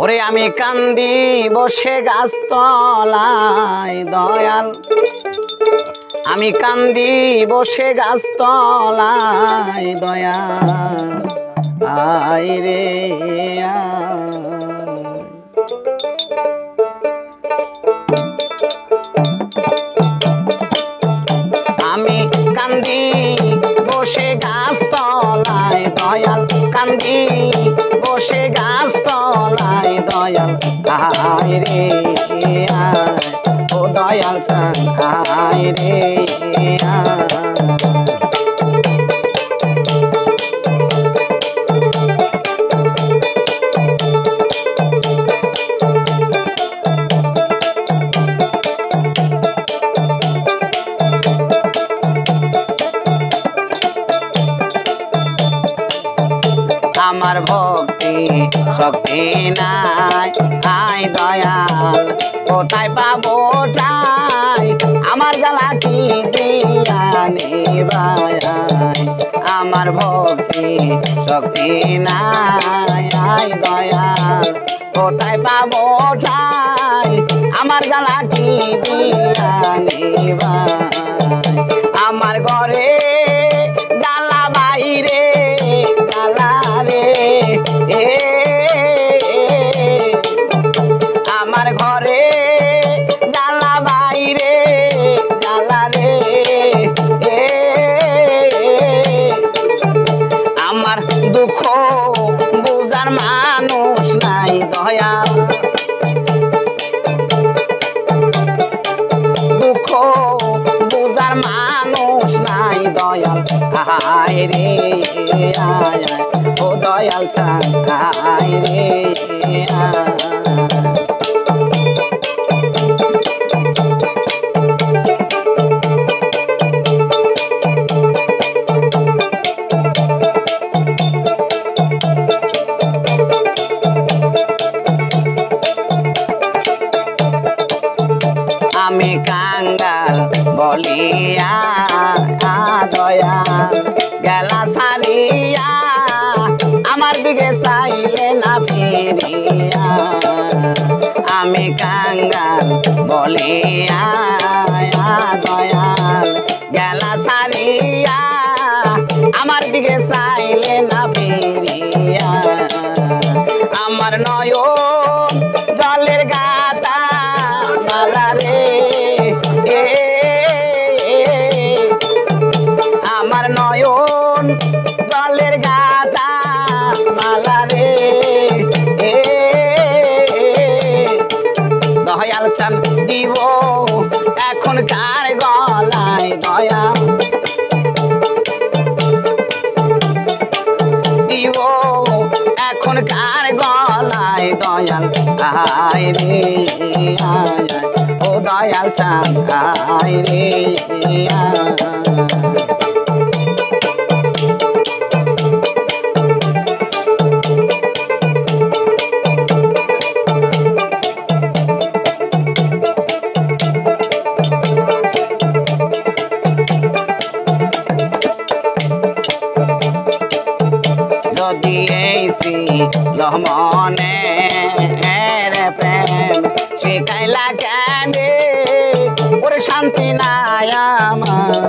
ওরে আমি কান্দি বসে গাছতলায় দয়াল, আমি কান্দি বসে গাছতলায় দয়াল, আয় রে আমি কান্দি বসে গাছতলায় দয়াল, কান্দি বসে গাছতলায় দয়াল, আয় রে আয় ও দয়াল চাঁদ, আয় রে আয়। আমার ভক্তি শক্তি নাই, আয় দয়াল কোথায় পাবো ঠাই, আমার জ্বালা কি দিয়া নিবাই, আমার ভক্তি শক্তি নাই, আয় দয়াল কোথায় পাবো ঠাই, আমার জ্বালা কি দিয়া নিবাই, আমার ঘরে জ্বালা বাইরে জ্বালা রে আমার ঘরে জ্বালা বাইরে জ্বালা রে আমার দুঃখ বুঝার মানুষ নাই দয়াল, দুঃখ বুঝার মানুষ নাই দয়াল, আয় রে আয় ও দয়াল চাঁদ, আয় রে আয়। আমি কাঙ্গাল বলিয়া দয়াল গেলা সারিয়া, আমার দিকে চাইলে না ফিরিয়া, আমি কাঙ্গাল বলিয়া দয়াল গেলা সারিয়া, আমার দিকে চাইলে না ফিরিয়া, আমার নয়ন জলের গাতা মালা রে আমার নয়ন জলের গাতা মালা রে দয়াল চান দিব এখন কার গলায় দয়া, দিব এখন কার গলায় দয়াল, আয় রে আয় ও দয়াল চাঁদ, আয় রে আয়। যদি এইছি লহমনে প্রেম শিখাইলা কেন, ওরে শান্তি নাই আমার